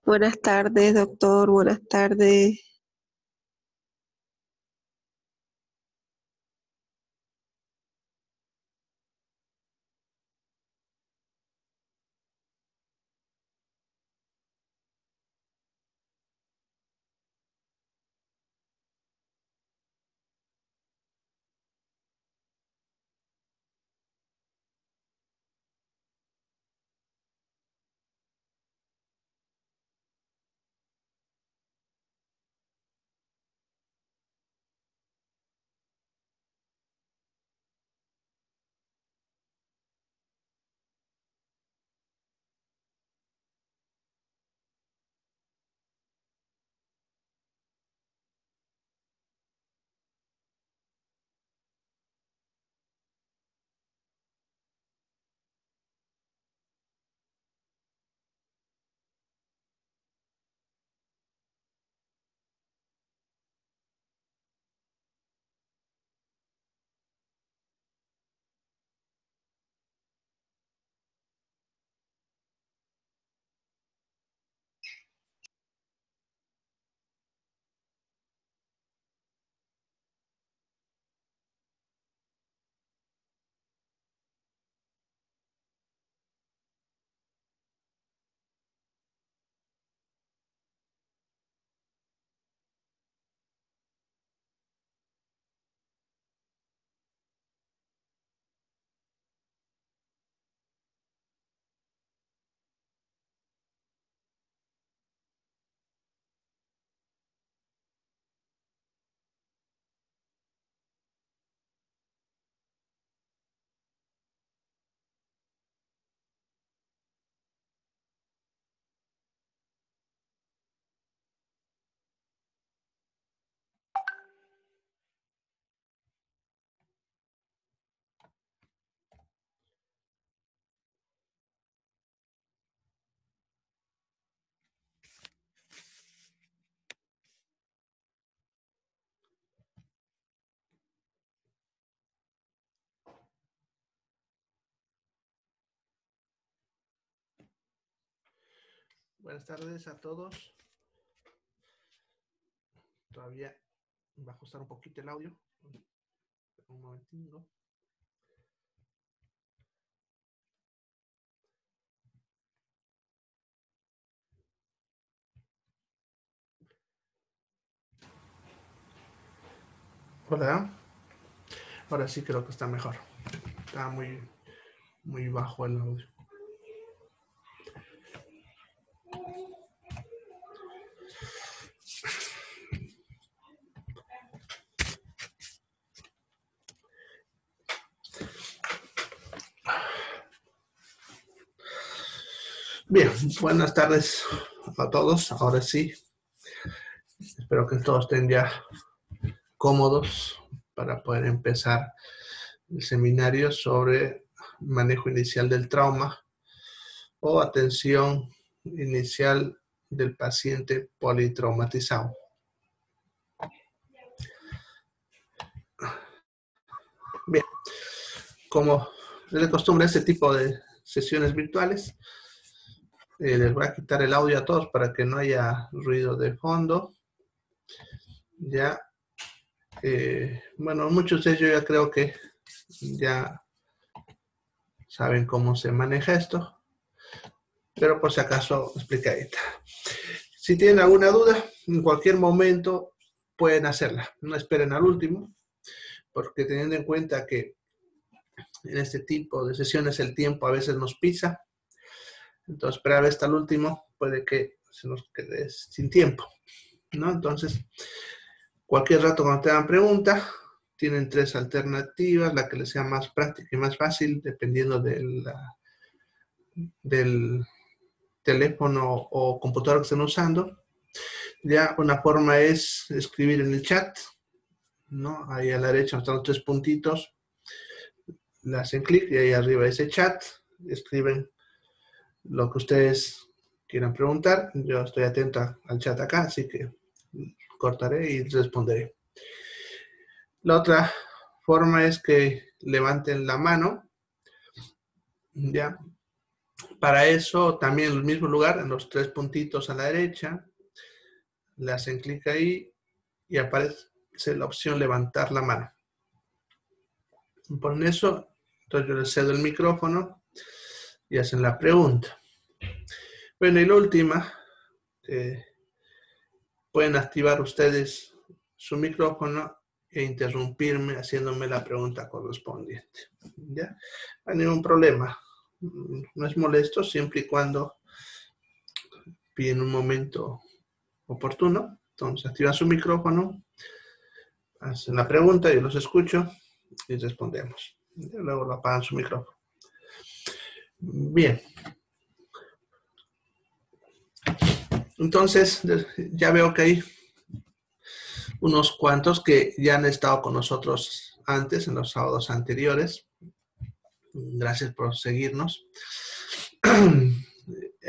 Buenas tardes, doctor. Buenas tardes. Buenas tardes a todos. Todavía va a ajustar un poquito el audio. Un momentito. Hola. Ahora sí creo que está mejor. Está muy bajo el audio. Bien, buenas tardes a todos. Ahora sí, espero que todos estén ya cómodos para poder empezar el seminario sobre manejo inicial del trauma o atención inicial del paciente politraumatizado. Bien, como es de costumbre este tipo de sesiones virtuales, les voy a quitar el audio a todos para que no haya ruido de fondo. Ya, bueno, muchos de ellos ya creo que ya saben cómo se maneja esto, pero por si acaso explicadita. Si tienen alguna duda, en cualquier momento pueden hacerla. No esperen al último, porque teniendo en cuenta que en este tipo de sesiones el tiempo a veces nos pisa, entonces esperar hasta el último puede que se nos quede sin tiempo, ¿no? Entonces, cualquier rato cuando tengan pregunta, tienen 3 alternativas, la que les sea más práctica y más fácil, dependiendo del teléfono o computador que estén usando. Ya una forma es escribir en el chat, ¿no? Ahí a la derecha están los 3 puntitos, le hacen clic y ahí arriba ese chat, escriben lo que ustedes quieran preguntar. Yo estoy atento al chat acá, así que cortaré y responderé. La otra forma es que levanten la mano, ya, Para eso, también en el mismo lugar, en los 3 puntitos a la derecha, le hacen clic ahí y aparece la opción levantar la mano. Ponen eso, entonces yo les cedo el micrófono y hacen la pregunta. Bueno, y la última, pueden activar ustedes su micrófono e interrumpirme haciéndome la pregunta correspondiente. ¿Ya? No hay ningún problema. No es molesto siempre y cuando piden un momento oportuno. Entonces activan su micrófono, hacen la pregunta, yo los escucho y respondemos. Y luego lo apagan su micrófono. Bien. Entonces, ya veo que hay unos cuantos que ya han estado con nosotros antes, en los sábados anteriores. Gracias por seguirnos.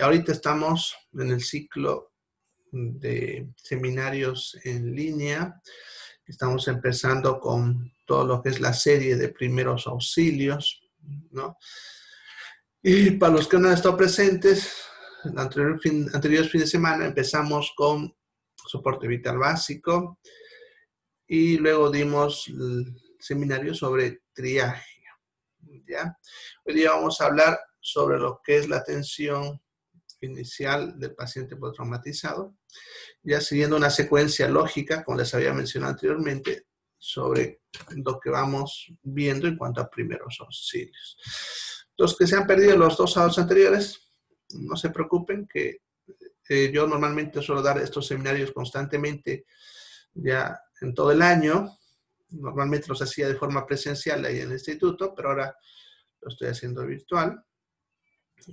Ahorita estamos en el ciclo de seminarios en línea. Estamos empezando con todo lo que es la serie de primeros auxilios, ¿no? Y para los que no han estado presentes, el anterior fin de semana empezamos con soporte vital básico y luego dimos el seminario sobre triaje, ¿ya? Hoy día vamos a hablar sobre lo que es la atención inicial del paciente postraumatizado, ya siguiendo una secuencia lógica, como les había mencionado anteriormente, sobre lo que vamos viendo en cuanto a primeros auxilios. Los que se han perdido los 2 sábados anteriores, no se preocupen, que yo normalmente suelo dar estos seminarios constantemente ya en todo el año. Normalmente los hacía de forma presencial ahí en el instituto, pero ahora lo estoy haciendo virtual.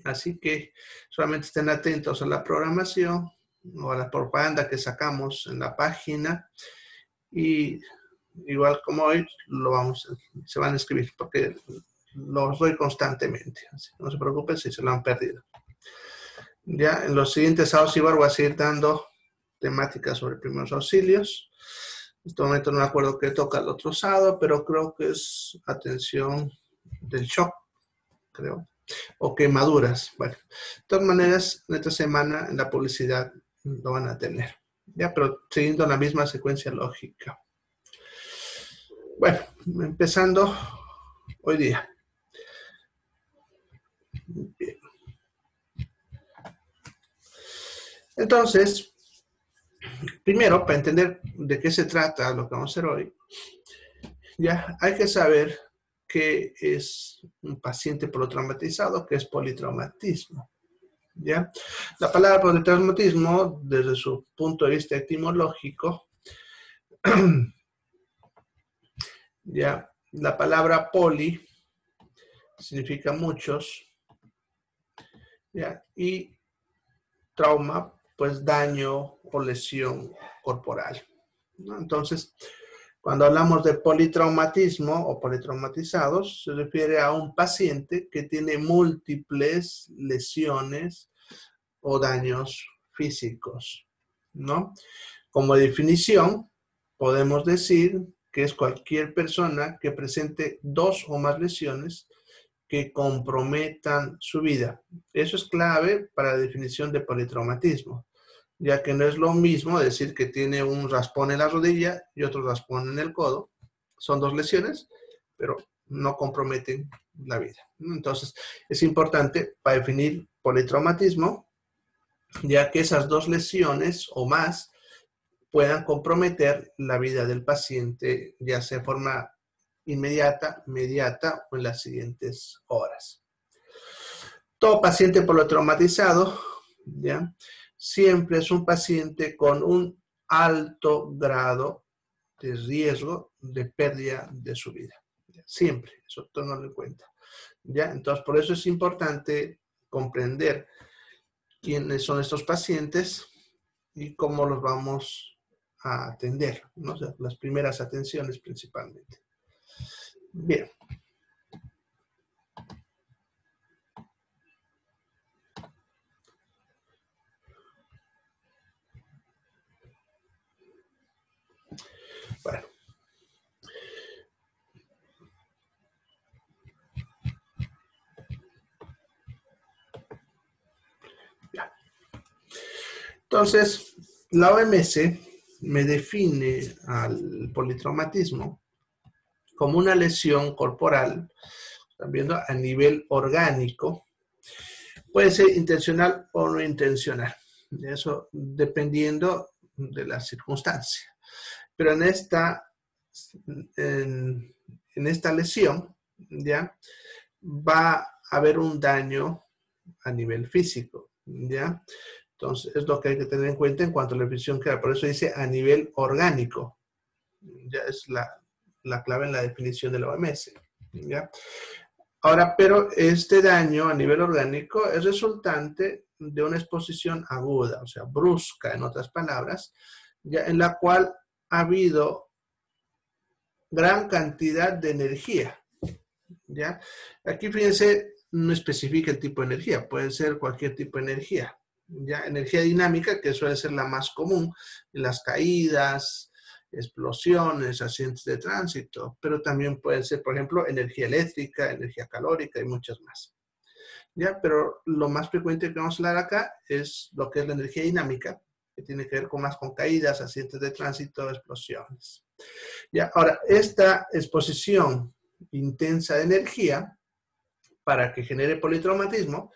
Así que solamente estén atentos a la programación o a la propaganda que sacamos en la página y igual como hoy se van a escribir porque los doy constantemente. Así que no se preocupen si se lo han perdido. Ya en los siguientes sábados igual voy a seguir dando temáticas sobre primeros auxilios. En este momento no me acuerdo qué toca el otro sábado, pero creo que es atención del shock, creo. O quemaduras. Bueno, de todas maneras, en esta semana en la publicidad lo van a tener. Ya, pero siguiendo la misma secuencia lógica. Bueno, empezando hoy día. Bien. Entonces, primero, para entender de qué se trata lo que vamos a hacer hoy, ya hay que saber qué es un paciente politraumatizado, qué es politraumatismo. ¿Ya? La palabra politraumatismo, desde su punto de vista etimológico, ya, la palabra poli significa muchos, ¿ya? Y trauma, pues daño o lesión corporal, ¿no? Entonces, cuando hablamos de politraumatismo o politraumatizados, se refiere a un paciente que tiene múltiples lesiones o daños físicos, ¿no? Como definición, podemos decir que es cualquier persona que presente 2 o más lesiones que comprometan su vida. Eso es clave para la definición de politraumatismo, ya que no es lo mismo decir que tiene un raspón en la rodilla y otro raspón en el codo. Son 2 lesiones, pero no comprometen la vida. Entonces, es importante para definir politraumatismo, ya que esas 2 lesiones o más puedan comprometer la vida del paciente, ya sea de forma inmediata, mediata o en las siguientes horas. Todo paciente politraumatizado, ¿ya? Siempre es un paciente con un alto grado de riesgo de pérdida de su vida. Siempre, eso tómalo en cuenta. ¿Ya? Entonces, por eso es importante comprender quiénes son estos pacientes y cómo los vamos a atender, ¿no? O sea, las primeras atenciones principalmente. Bien. Bueno. Entonces, la OMS me define al politraumatismo como una lesión corporal, están viendo, a nivel orgánico. Puede ser intencional o no intencional. Eso dependiendo de la circunstancia. Pero en esta lesión, ¿ya? Va a haber un daño a nivel físico, ¿ya? Entonces, es lo que hay que tener en cuenta en cuanto a la definición que por eso dice a nivel orgánico. Ya es la clave en la definición de la OMS, ¿ya? Ahora, pero este daño a nivel orgánico es resultante de una exposición aguda, o sea, brusca, en otras palabras, ya en la cual ha habido gran cantidad de energía, ¿ya? Aquí, fíjense, no especifica el tipo de energía, puede ser cualquier tipo de energía, ¿ya? Energía dinámica, que suele ser la más común, las caídas, explosiones, accidentes de tránsito, pero también puede ser, por ejemplo, energía eléctrica, energía calórica y muchas más. ¿Ya? Pero lo más frecuente que vamos a hablar acá es lo que es la energía dinámica, que tiene que ver más con caídas, accidentes de tránsito, explosiones. ¿Ya? Ahora, esta exposición intensa de energía, para que genere politraumatismo,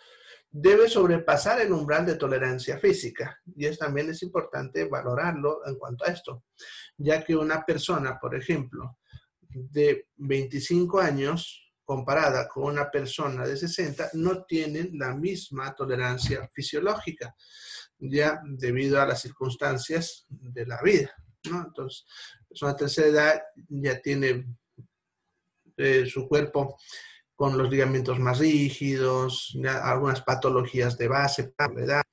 debe sobrepasar el umbral de tolerancia física. Y también es importante valorarlo en cuanto a esto, ya que una persona, por ejemplo, de 25 años, comparada con una persona de 60, no tienen la misma tolerancia fisiológica, ya debido a las circunstancias de la vida, ¿no? Entonces, la persona de tercera edad ya tiene su cuerpo con los ligamentos más rígidos, ya, algunas patologías de base por la edad,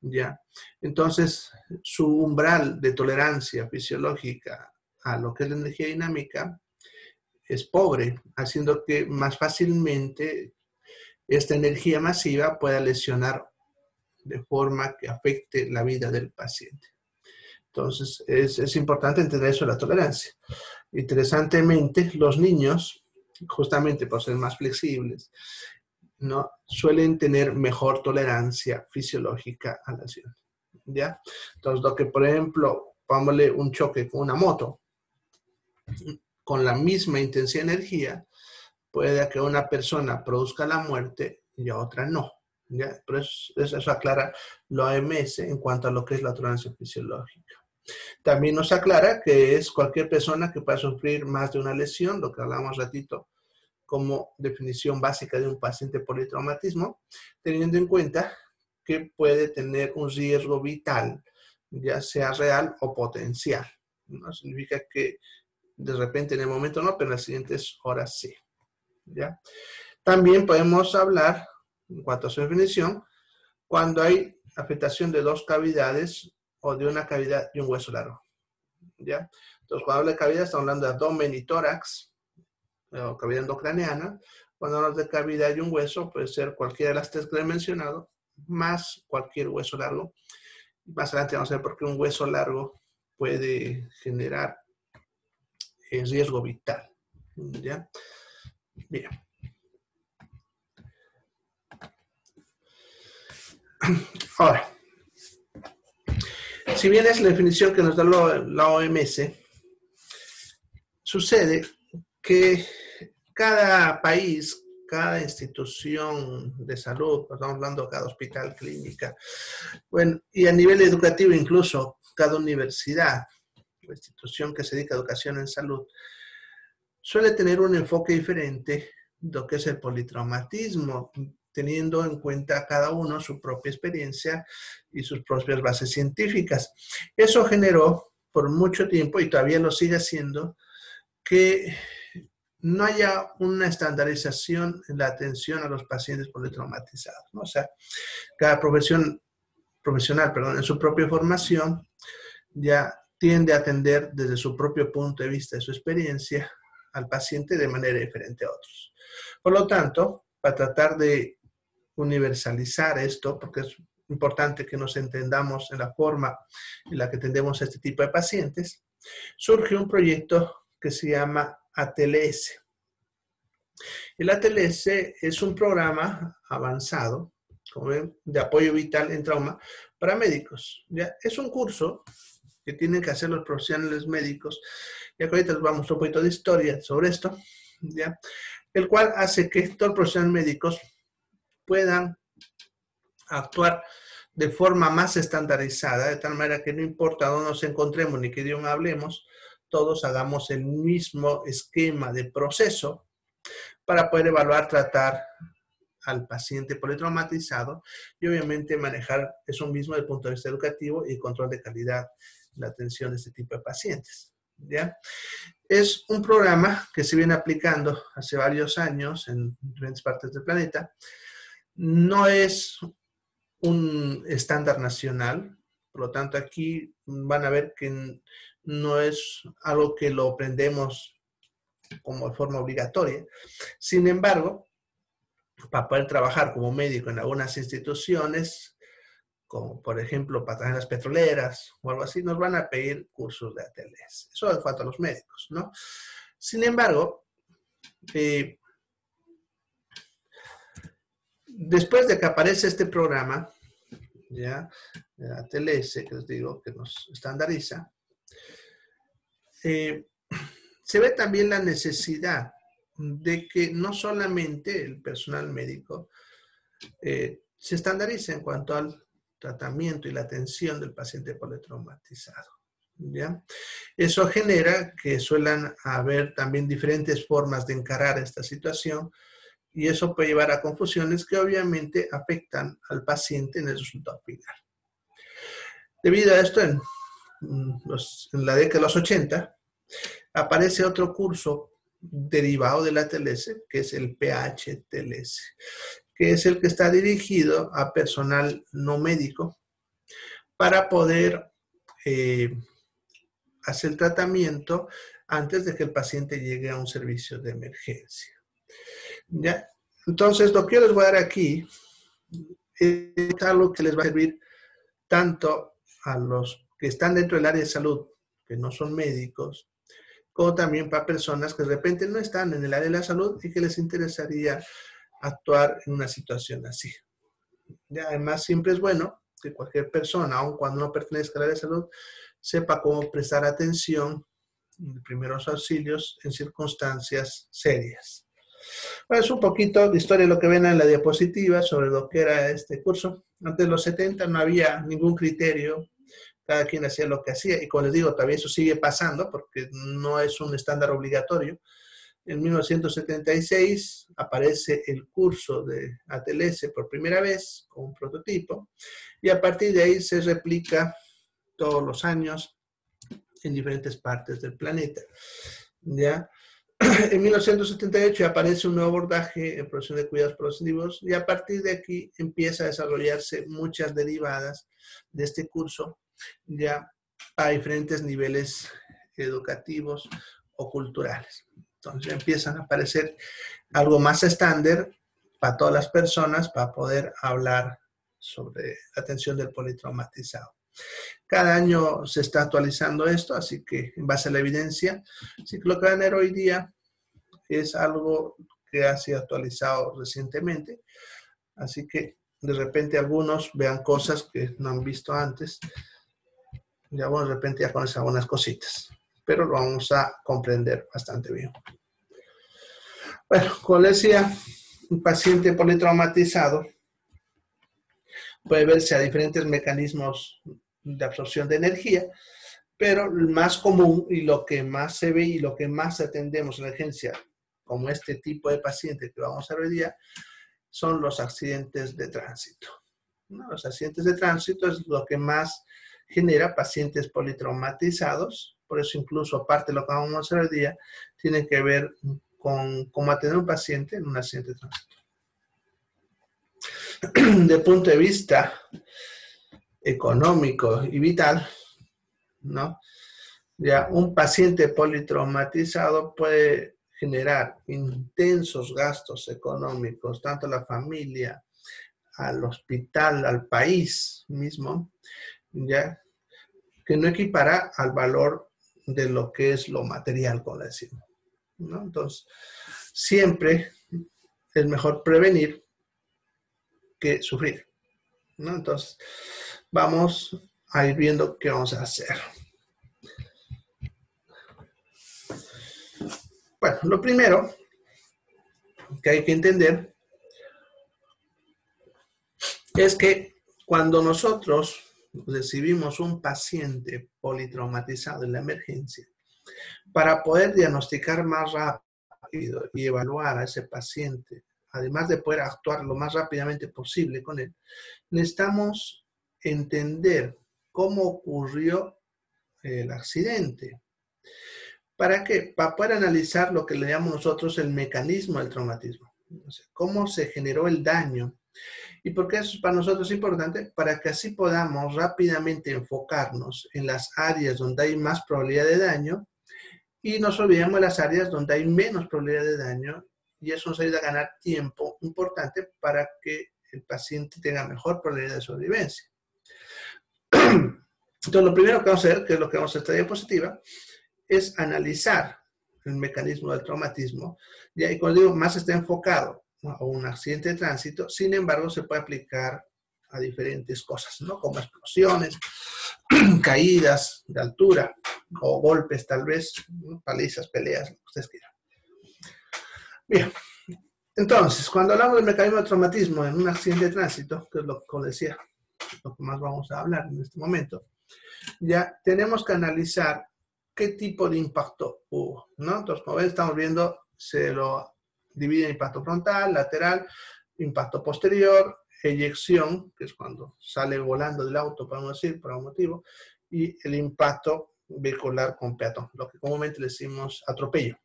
ya. Entonces, su umbral de tolerancia fisiológica a lo que es la energía dinámica es pobre, haciendo que más fácilmente esta energía masiva pueda lesionar de forma que afecte la vida del paciente. Entonces, es importante entender eso de la tolerancia. Interesantemente, los niños, justamente por ser más flexibles, ¿no?, suelen tener mejor tolerancia fisiológica a la lesión, ¿ya? Entonces, lo que, por ejemplo, pongámosle un choque con una moto, con la misma intensidad de energía, puede que una persona produzca la muerte y a otra no, ¿ya? Pero eso aclara la OMS en cuanto a lo que es la tolerancia fisiológica. También nos aclara que es cualquier persona que pueda sufrir más de una lesión, lo que hablamos ratito como definición básica de un paciente politraumatismo, teniendo en cuenta que puede tener un riesgo vital, ya sea real o potencial. No significa que de repente en el momento no, pero en las siguientes horas sí, ¿ya? También podemos hablar, en cuanto a su definición, cuando hay afectación de dos cavidades o de una cavidad y un hueso largo, ¿ya? Entonces, cuando habla de cavidad, estamos hablando de abdomen y tórax, o cavidad endocraneana. Cuando hablamos de cavidad y un hueso, puede ser cualquiera de las tres que he mencionado, más cualquier hueso largo. Más adelante vamos a ver por qué un hueso largo puede generar riesgo vital, ¿ya? Bien. Ahora, si bien es la definición que nos da la OMS, sucede que cada país, cada institución de salud, estamos hablando de cada hospital, clínica, bueno, y a nivel educativo incluso, cada universidad o institución que se dedica a educación en salud, suele tener un enfoque diferente de lo que es el politraumatismo, teniendo en cuenta cada uno su propia experiencia y sus propias bases científicas. Eso generó por mucho tiempo, y todavía lo sigue haciendo, que no haya una estandarización en la atención a los pacientes politraumatizados, ¿no? O sea, cada profesional, en su propia formación ya tiende a atender desde su propio punto de vista, de su experiencia, al paciente de manera diferente a otros. Por lo tanto, para tratar de universalizar esto, porque es importante que nos entendamos en la forma en la que atendemos a este tipo de pacientes, surge un proyecto que se llama ATLS. El ATLS es un programa avanzado, como ven, de apoyo vital en trauma paramédicos. ¿Ya? Es un curso que tienen que hacer los profesionales médicos, y ahorita les vamos a mostrar un poquito de historia sobre esto, ¿ya? El cual hace que todos los profesionales médicos puedan actuar de forma más estandarizada, de tal manera que no importa dónde nos encontremos ni qué idioma hablemos, todos hagamos el mismo esquema de proceso para poder evaluar, tratar al paciente politraumatizado y obviamente manejar eso mismo desde el punto de vista educativo y control de calidad en la atención de este tipo de pacientes. ¿Ya? Es un programa que se viene aplicando hace varios años en diferentes partes del planeta. No es un estándar nacional, por lo tanto aquí van a ver que no es algo que lo aprendemos como de forma obligatoria. Sin embargo, para poder trabajar como médico en algunas instituciones, como por ejemplo patronatas petroleras o algo así, nos van a pedir cursos de ATLS. Eso en cuanto a los médicos, ¿no? Sin embargo, después de que aparece este programa, ya, ATLS, que les digo, que nos estandariza, se ve también la necesidad de que no solamente el personal médico se estandarice en cuanto al tratamiento y la atención del paciente politraumatizado. ¿Ya? Eso genera que suelen haber también diferentes formas de encarar esta situación y eso puede llevar a confusiones que obviamente afectan al paciente en el resultado final. Debido a esto, en la década de los 80, aparece otro curso derivado de la TLS, que es el PH-TLS, que es el que está dirigido a personal no médico para poder hacer el tratamiento antes de que el paciente llegue a un servicio de emergencia. ¿Ya? Entonces, lo que yo les voy a dar aquí es algo que les va a servir tanto a los que están dentro del área de salud, que no son médicos, como también para personas que de repente no están en el área de la salud y que les interesaría actuar en una situación así. Ya, además, siempre es bueno que cualquier persona, aun cuando no pertenezca al área de salud, sepa cómo prestar atención de primeros auxilios en circunstancias serias. Bueno, es un poquito de historia de lo que ven en la diapositiva sobre lo que era este curso. Antes de los 70 no había ningún criterio, cada quien hacía lo que hacía, y como les digo, todavía eso sigue pasando porque no es un estándar obligatorio. En 1976 aparece el curso de ATLS por primera vez con un prototipo y a partir de ahí se replica todos los años en diferentes partes del planeta. ¿Ya? En 1978 aparece un nuevo abordaje en profesión de cuidados paliativos y a partir de aquí empieza a desarrollarse muchas derivadas de este curso ya a diferentes niveles educativos o culturales. Entonces empiezan a aparecer algo más estándar para todas las personas para poder hablar sobre la atención del politraumatizado. Cada año se está actualizando esto, así que en base a la evidencia, así que lo que van a ver hoy día es algo que ha sido actualizado recientemente, así que de repente algunos vean cosas que no han visto antes, ya bueno, de repente ya conocen algunas cositas, pero lo vamos a comprender bastante bien. Bueno, como les decía, un paciente politraumatizado puede verse a diferentes mecanismos de absorción de energía, pero el más común y lo que más se ve y lo que más atendemos en la urgencia, como este tipo de paciente que vamos a ver hoy día, son los accidentes de tránsito. ¿No? Los accidentes de tránsito es lo que más genera pacientes politraumatizados, por eso incluso aparte de lo que vamos a hacer hoy día, tiene que ver con cómo atender a un paciente en un accidente de tránsito. De punto de vista económico y vital, ¿no? Ya un paciente politraumatizado puede generar intensos gastos económicos, tanto a la familia, al hospital, al país mismo, ya que no equipara al valor de lo que es lo material, como decimos, ¿no? Entonces, siempre es mejor prevenir que sufrir, ¿no? Entonces, vamos a ir viendo qué vamos a hacer. Bueno, lo primero que hay que entender es que cuando nosotros recibimos un paciente politraumatizado en la emergencia, para poder diagnosticar más rápido y evaluar a ese paciente, además de poder actuar lo más rápidamente posible con él, necesitamos entender cómo ocurrió el accidente. ¿Para qué? Para poder analizar lo que le llamamos nosotros el mecanismo del traumatismo. O sea, cómo se generó el daño. ¿Y por qué eso para nosotros es importante? Para que así podamos rápidamente enfocarnos en las áreas donde hay más probabilidad de daño y nos olvidemos de las áreas donde hay menos probabilidad de daño, y eso nos ayuda a ganar tiempo importante para que el paciente tenga mejor probabilidad de sobrevivencia. Entonces, lo primero que vamos a hacer, que es lo que vamos a esta diapositiva, es analizar el mecanismo del traumatismo. Y ahí, como digo, más está enfocado a un accidente de tránsito, sin embargo, se puede aplicar a diferentes cosas, ¿no? Como explosiones, caídas de altura, o golpes tal vez, ¿no? Palizas, peleas, lo que ustedes quieran. Bien, entonces, cuando hablamos del mecanismo de traumatismo en un accidente de tránsito, que es lo que, como decía, lo que más vamos a hablar en este momento, ya tenemos que analizar qué tipo de impacto hubo, ¿no? Entonces, como ven, estamos viendo, se lo divide en impacto frontal, lateral, impacto posterior, eyección, que es cuando sale volando del auto, podemos decir, por algún motivo, y el impacto vehicular con peatón, lo que comúnmente le decimos atropello.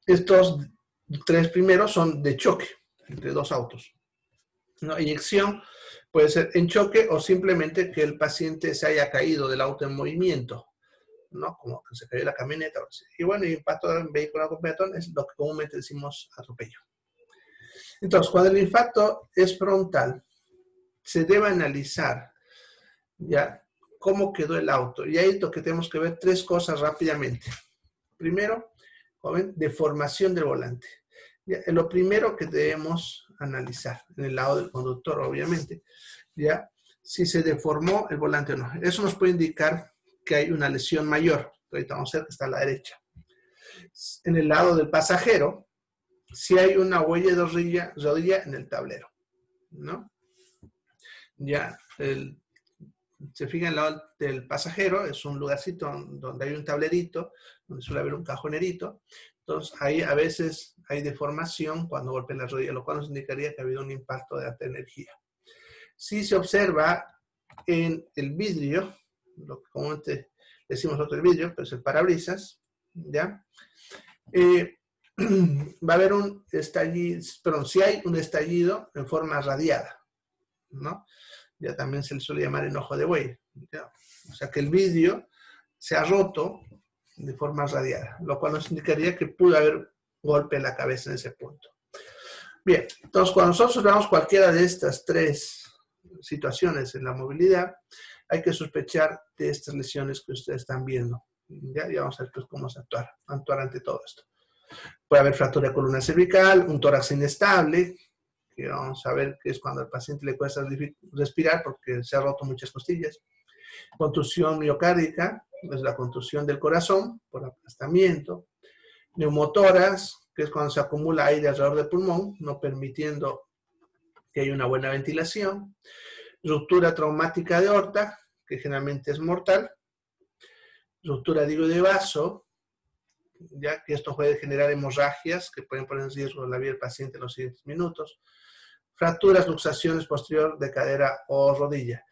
Estos tres primeros son de choque entre dos autos, ¿no? Eyección puede ser en choque o simplemente que el paciente se haya caído del auto en movimiento, ¿no? Como que se cayó la camioneta. Y bueno, el impacto vehicular con peatón es lo que comúnmente decimos atropello. Entonces, cuando el impacto es frontal, se debe analizar ya cómo quedó el auto. Y ahí es lo que tenemos que ver tres cosas rápidamente. Primero, deformación del volante. Ya, lo primero que debemos analizar en el lado del conductor, obviamente, ya si se deformó el volante o no. Eso nos puede indicar que hay una lesión mayor. Ahorita vamos a ver que está a la derecha. En el lado del pasajero, si hay una huella de rodilla en el tablero, ¿no? Ya, se fija en el lado del pasajero, es un lugarcito donde hay un tablerito, donde suele haber un cajonerito. Entonces, ahí a veces hay deformación cuando golpea la rodilla, lo cual nos indicaría que ha habido un impacto de alta energía. Si se observa en el vidrio, lo que comúnmente decimos nosotros el vidrio, pero es el parabrisas, ¿ya? Va a haber un estallido, perdón, si hay un estallido en forma radiada, ¿no? Ya también se le suele llamar enojo de buey, ¿ya? O sea que el vidrio se ha roto de forma radiada, lo cual nos indicaría que pudo haber golpe en la cabeza en ese punto. Bien, entonces cuando nosotros veamos cualquiera de estas tres situaciones en la movilidad, hay que sospechar de estas lesiones que ustedes están viendo. Ya vamos a ver pues, cómo se actuar ante todo esto. Puede haber fractura de columna cervical, un tórax inestable, que vamos a ver que es cuando al paciente le cuesta respirar porque se ha roto muchas costillas. Contusión miocárdica, es la contusión del corazón por aplastamiento. Neumotórax, que es cuando se acumula aire alrededor del pulmón, no permitiendo que haya una buena ventilación. Ruptura traumática de aorta, que generalmente es mortal. Ruptura de hígado de vaso, ya que esto puede generar hemorragias que pueden poner en riesgo la vida del paciente en los siguientes minutos. Fracturas, luxaciones posterior de cadera o rodilla.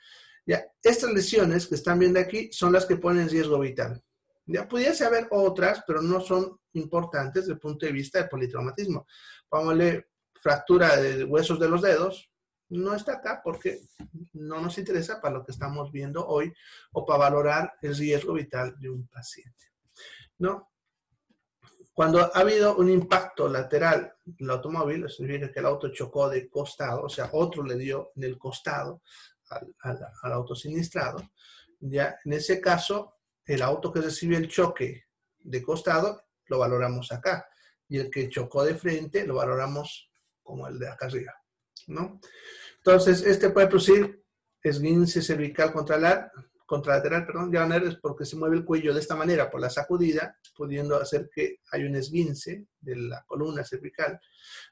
Ya, estas lesiones que están viendo aquí son las que ponen en riesgo vital. Ya pudiese haber otras, pero no son importantes desde el punto de vista del politraumatismo. Póngale fractura de huesos de los dedos, no está acá porque no nos interesa para lo que estamos viendo hoy o para valorar el riesgo vital de un paciente, ¿no? Cuando ha habido un impacto lateral del automóvil, significa que el auto chocó de costado, o sea, otro le dio en el costado al auto sinistrado. Ya, en ese caso, el auto que recibió el choque de costado lo valoramos acá, y el que chocó de frente lo valoramos como el de acá arriba, ¿no? Entonces, este puede producir esguince cervical contralateral, perdón, ya van a ver, es porque se mueve el cuello de esta manera por la sacudida, pudiendo hacer que haya un esguince de la columna cervical.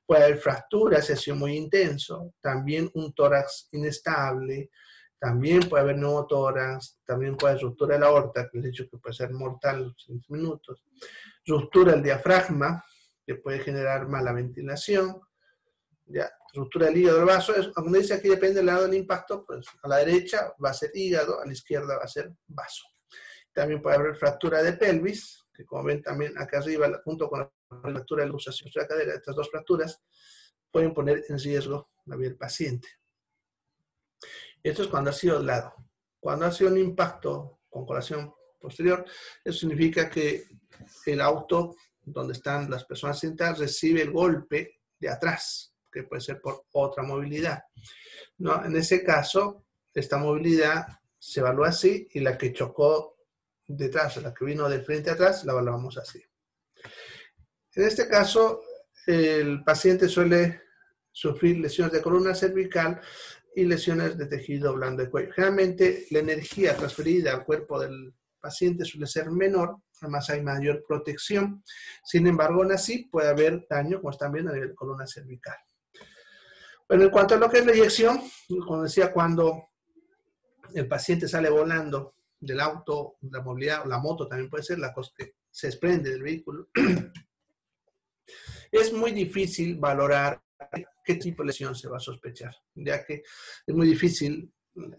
Puede haber fracturas si ha sido muy intenso, también un tórax inestable, también puede haber neumotórax, también puede haber ruptura de la aorta, que les he dicho que puede ser mortal en los 5 minutos, ruptura del diafragma, que puede generar mala ventilación, ya, ruptura del hígado del vaso, como dice aquí, depende del lado del impacto, pues a la derecha va a ser hígado, a la izquierda va a ser vaso. También puede haber fractura de pelvis, que como ven también acá arriba, junto con la fractura de la luxación de la cadera, estas dos fracturas pueden poner en riesgo la vida del paciente. Esto es cuando ha sido al lado. Cuando ha sido un impacto con colación posterior, eso significa que el auto donde están las personas sentadas recibe el golpe de atrás, que puede ser por otra movilidad, ¿no? En ese caso, esta movilidad se evalúa así y la que chocó detrás, la que vino de frente a atrás, la evaluamos así. En este caso, el paciente suele sufrir lesiones de columna cervical y lesiones de tejido blando de cuello. Generalmente, la energía transferida al cuerpo del paciente suele ser menor, además hay mayor protección. Sin embargo, aún así puede haber daño, como están viendo, a nivel de columna cervical. Bueno, en cuanto a lo que es la eyección, como decía, cuando el paciente sale volando del auto, la movilidad, o la moto también puede ser, la cosa que se desprende del vehículo, es muy difícil valorar qué tipo de lesión se va a sospechar, ya que es muy difícil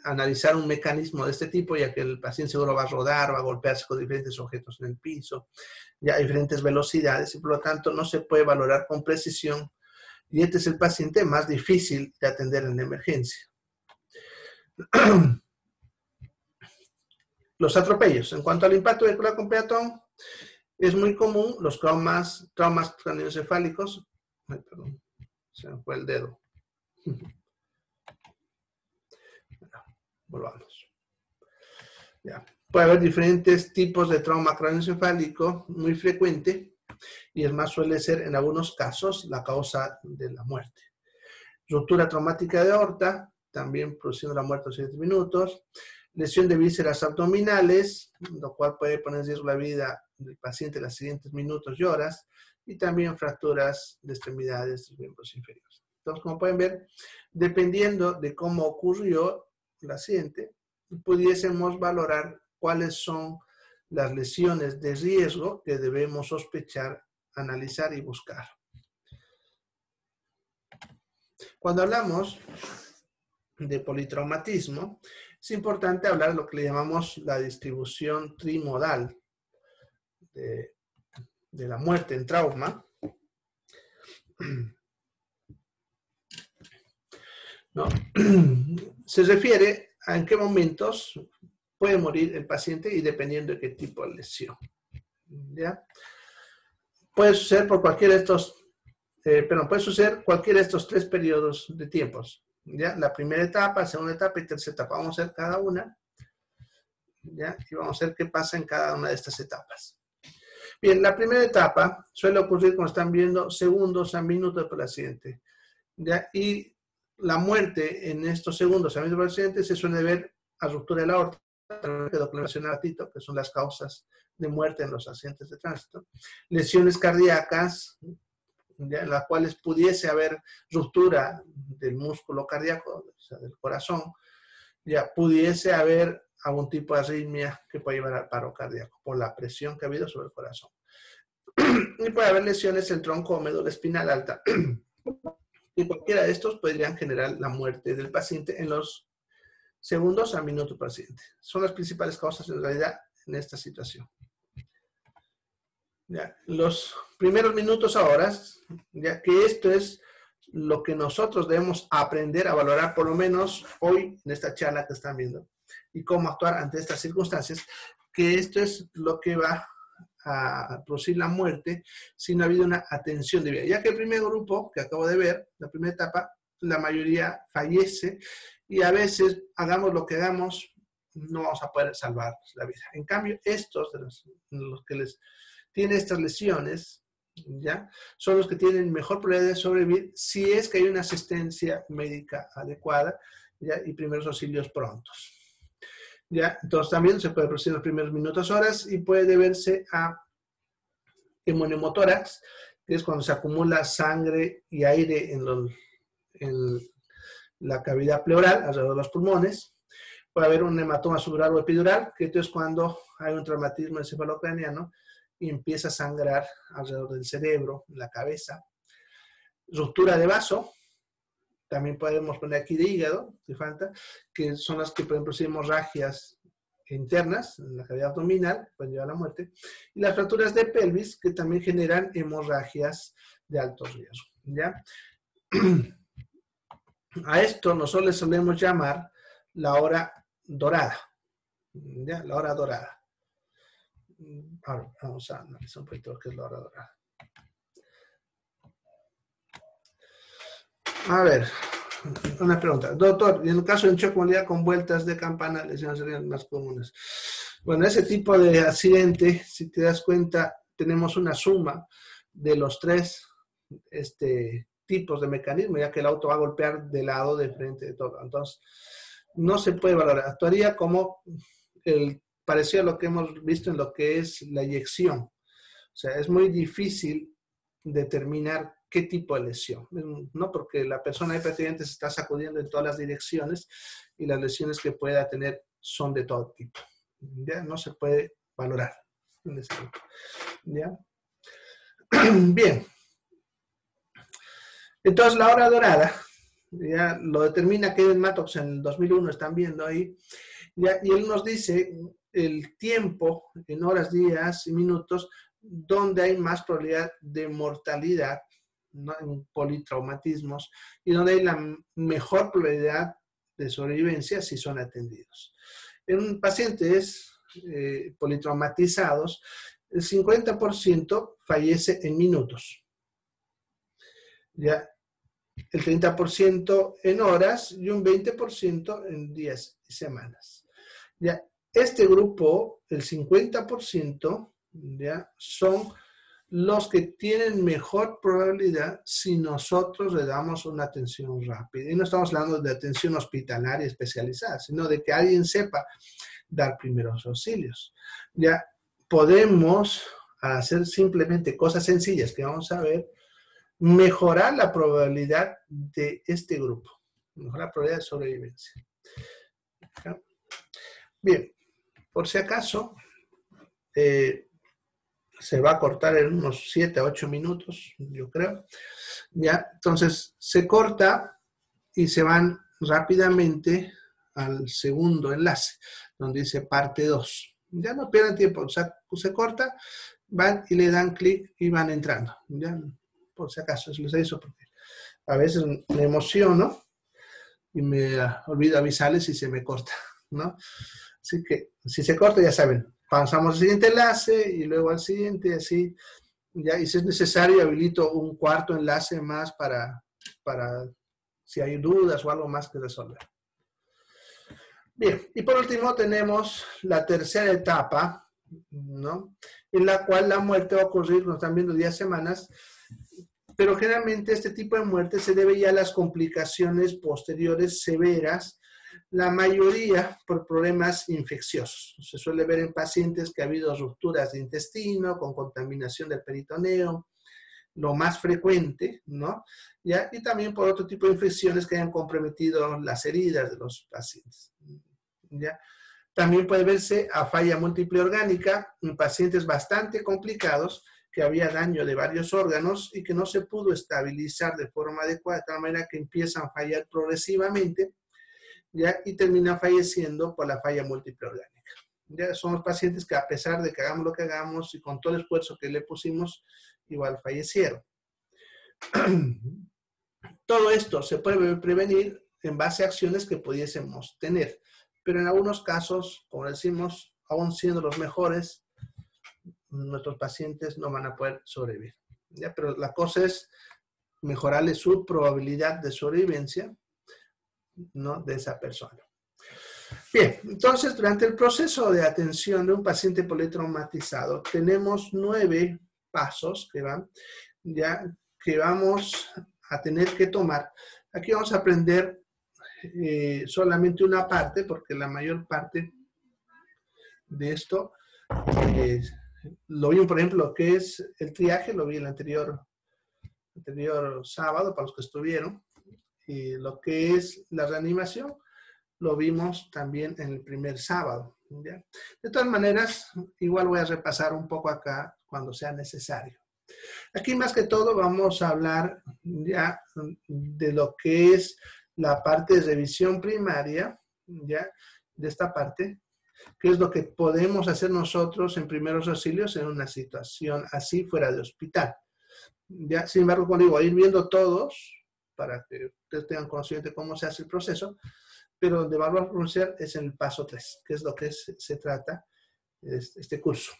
analizar un mecanismo de este tipo, ya que el paciente seguro va a rodar, va a golpearse con diferentes objetos en el piso, ya a diferentes velocidades, y por lo tanto no se puede valorar con precisión, y este es el paciente más difícil de atender en la emergencia. Los atropellos. En cuanto al impacto vehicular con peatón, es muy común los traumas craneoencefálicos. Ay, perdón, se me fue el dedo. Volvamos. Ya. Puede haber diferentes tipos de trauma craneoencefálico, muy frecuente, y es más, suele ser en algunos casos la causa de la muerte. Ruptura traumática de aorta, también produciendo la muerte en 7 minutos. Lesión de vísceras abdominales, lo cual puede poner en riesgo la vida del paciente en los siguientes minutos y horas. Y también fracturas de extremidades de los miembros inferiores. Entonces, como pueden ver, dependiendo de cómo ocurrió el accidente, pudiésemos valorar cuáles son las lesiones de riesgo que debemos sospechar, analizar y buscar. Cuando hablamos de politraumatismo, es importante hablar de lo que le llamamos la distribución trimodal de la muerte en trauma. ¿No? Se refiere a en qué momentos puede morir el paciente y dependiendo de qué tipo de lesión. ¿Ya? Puede suceder por cualquiera de estos, puede suceder cualquiera de estos 3 periodos de tiempos. ¿Ya? La primera etapa, segunda etapa y tercera etapa. Vamos a hacer cada una. ¿Ya? Y vamos a ver qué pasa en cada una de estas etapas. Bien, la primera etapa suele ocurrir, como están viendo, segundos a minutos por el accidente. ¿Ya? Y la muerte en estos segundos a minutos por el accidente se suele ver a ruptura de la aorta, que son las causas de muerte en los accidentes de tránsito. Lesiones cardíacas, ¿ya? En las cuales pudiese haber ruptura del músculo cardíaco, o sea, del corazón, ya pudiese haber algún tipo de arritmia que puede llevar al paro cardíaco por la presión que ha habido sobre el corazón. Y puede haber lesiones en tronco o médula espinal alta. Y cualquiera de estos podrían generar la muerte del paciente en los segundos a minutos por paciente. Son las principales causas en realidad en esta situación. Ya, los primeros minutos a horas, ya que esto es lo que nosotros debemos aprender a valorar, por lo menos hoy en esta charla que están viendo, y cómo actuar ante estas circunstancias, que esto es lo que va a producir la muerte si no ha habido una atención debida. Ya que el primer grupo que acabo de ver, la primera etapa, la mayoría fallece y a veces, hagamos lo que hagamos, no vamos a poder salvar la vida. En cambio, estos, de los que les tienen estas lesiones, ¿ya? Son los que tienen mejor probabilidad de sobrevivir si es que hay una asistencia médica adecuada ¿ya? Y primeros auxilios prontos. ¿Ya? Entonces también se puede producir en los primeros minutos, horas, y puede deberse a hemonemotórax, que es cuando se acumula sangre y aire en la cavidad pleural, alrededor de los pulmones. Puede haber un hematoma subdural o epidural, que esto es cuando hay un traumatismo encefalocraniano y empieza a sangrar alrededor del cerebro, la cabeza. Ruptura de vaso, también podemos poner aquí de hígado, si falta, que son las que pueden producir hemorragias internas, en la cavidad abdominal, pueden llevar a la muerte. Y las fracturas de pelvis, que también generan hemorragias de alto riesgo, ¿ya? A esto nosotros le solemos llamar la hora dorada, ¿ya? La hora dorada. Ahora vamos a analizar un poquito qué es la hora dorada. A ver, una pregunta. Doctor, en el caso de un choque mortalidad con vueltas de campana, lesiones serían más comunes. Bueno, ese tipo de accidente, si te das cuenta, tenemos una suma de los tres tipos de mecanismo, ya que el auto va a golpear de lado, de frente, de todo. Entonces, no se puede valorar. Actuaría como parecido a lo que hemos visto en lo que es la eyección. O sea, es muy difícil determinar qué tipo de lesión, ¿no? Porque la persona ahí prácticamente se está sacudiendo en todas las direcciones y las lesiones que pueda tener son de todo tipo. ¿Ya? No se puede valorar en ese tipo. ¿Ya? Bien. Entonces, la hora dorada, ya lo determina Kevin Mattox en el 2001, están viendo ahí, ya, y él nos dice el tiempo en horas, días y minutos donde hay más probabilidad de mortalidad, ¿no? En politraumatismos, y donde hay la mejor probabilidad de sobrevivencia si son atendidos. En pacientes politraumatizados, el 50% fallece en minutos, ¿ya? El 30% en horas y un 20% en días y semanas. ¿Ya? Este grupo, el 50%, ¿ya? Son los que tienen mejor probabilidad si nosotros le damos una atención rápida. Y no estamos hablando de atención hospitalaria especializada, sino de que alguien sepa dar primeros auxilios. Ya podemos hacer simplemente cosas sencillas que vamos a ver, mejorar la probabilidad de este grupo, mejorar la probabilidad de sobrevivencia. ¿Ya? Bien, por si acaso, se va a cortar en unos 7 a 8 minutos, yo creo. ¿Ya? Entonces, se corta y se van rápidamente al segundo enlace, donde dice parte 2. Ya no pierdan tiempo, o sea, se corta, van y le dan clic y van entrando. ¿Ya? Por si acaso, eso les hizo porque a veces me emociono y me olvido avisarles si se me corta, ¿no? Así que, si se corta, ya saben, pasamos al siguiente enlace y luego al siguiente, así, ya, y si es necesario, habilito un cuarto enlace más para si hay dudas o algo más que resolver. Bien, y por último tenemos la tercera etapa, ¿no? En la cual la muerte va a ocurrir, nos están viendo días, semanas, pero generalmente este tipo de muerte se debe ya a las complicaciones posteriores severas, la mayoría por problemas infecciosos. Se suele ver en pacientes que ha habido rupturas de intestino con contaminación del peritoneo, lo más frecuente, ¿no? ¿Ya? Y también por otro tipo de infecciones que hayan comprometido las heridas de los pacientes. ¿Ya? También puede verse a falla múltiple orgánica en pacientes bastante complicados que había daño de varios órganos y que no se pudo estabilizar de forma adecuada, de tal manera que empiezan a fallar progresivamente, ¿ya? Y terminan falleciendo por la falla múltiple orgánica. Ya son los pacientes que a pesar de que hagamos lo que hagamos y con todo el esfuerzo que le pusimos, igual fallecieron. Todo esto se puede prevenir en base a acciones que pudiésemos tener, pero en algunos casos, como decimos, aún siendo los mejores, nuestros pacientes no van a poder sobrevivir. ¿Ya? Pero la cosa es mejorarle su probabilidad de sobrevivencia, ¿no? De esa persona. Bien, entonces durante el proceso de atención de un paciente politraumatizado tenemos 9 pasos que vamos a tener que tomar. Aquí vamos a aprender solamente una parte, porque la mayor parte de esto lo vi, por ejemplo, lo que es el triaje, lo vi el anterior sábado para los que estuvieron, y lo que es la reanimación lo vimos también en el primer sábado, ¿ya? De todas maneras, igual voy a repasar un poco acá cuando sea necesario. Aquí más que todo vamos a hablar ya de lo que es la parte de revisión primaria, ya, de esta parte, que es lo que podemos hacer nosotros en primeros auxilios en una situación así fuera de hospital. Ya, sin embargo, como digo, a ir viendo todos para que ustedes tengan conocimiento de cómo se hace el proceso, pero donde vamos a pronunciar es en el paso 3, que es lo que se trata este curso.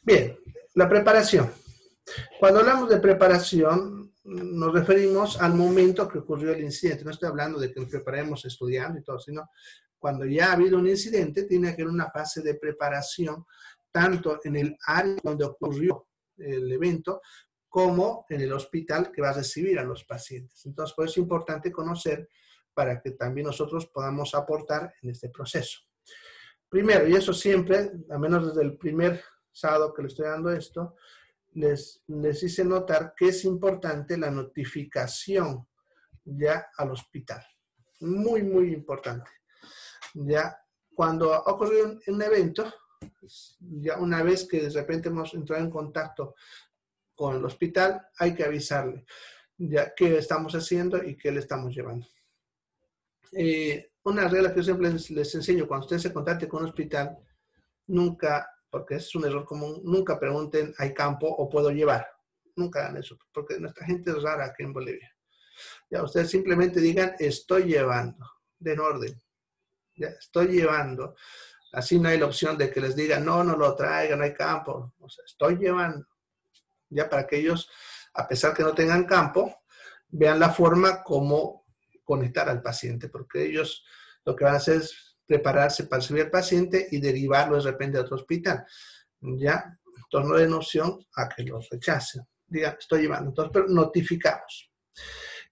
Bien, la preparación. Cuando hablamos de preparación, nos referimos al momento que ocurrió el incidente. No estoy hablando de que nos preparemos estudiando y todo, sino cuando ya ha habido un incidente, tiene que haber una fase de preparación, tanto en el área donde ocurrió el evento, como en el hospital que va a recibir a los pacientes. Entonces, por eso es importante conocer para que también nosotros podamos aportar en este proceso. Primero, y eso siempre, al menos desde el primer sábado que le estoy dando esto, les hice notar que es importante la notificación ya al hospital. Muy, muy importante. Ya cuando ha ocurrido un evento, ya una vez que de repente hemos entrado en contacto con el hospital, hay que avisarle ya qué estamos haciendo y qué le estamos llevando. Una regla que yo siempre les enseño cuando ustedes se contacten con un hospital, nunca, porque es un error común, nunca pregunten, ¿hay campo o puedo llevar? Nunca hagan eso, porque nuestra gente es rara aquí en Bolivia. Ya ustedes simplemente digan, estoy llevando, den orden. Ya, estoy llevando. Así no hay la opción de que les digan, no, no lo traigan, no hay campo. O sea, estoy llevando. Ya para que ellos, a pesar que no tengan campo, vean la forma como conectar al paciente, porque ellos lo que van a hacer es prepararse para recibir al paciente y derivarlo de repente a otro hospital. Ya, entonces no den opción a que los rechacen. Digan, estoy llevando. Entonces, pero notificamos.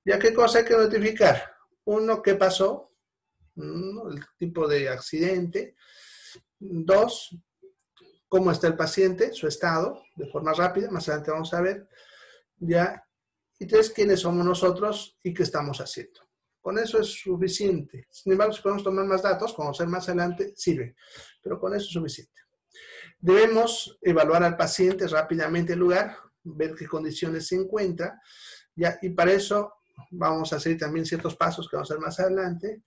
¿Ya qué cosa hay que notificar? Uno, ¿qué pasó? El tipo de accidente. 2, cómo está el paciente, su estado, de forma rápida, más adelante vamos a ver. ¿Ya? Y 3, quiénes somos nosotros y qué estamos haciendo. Con eso es suficiente. Sin embargo, si podemos tomar más datos, conocer más adelante, sirve. Pero con eso es suficiente. Debemos evaluar al paciente rápidamente el lugar, ver qué condiciones se encuentra, ¿ya? Y para eso vamos a hacer también ciertos pasos que vamos a hacer más adelante.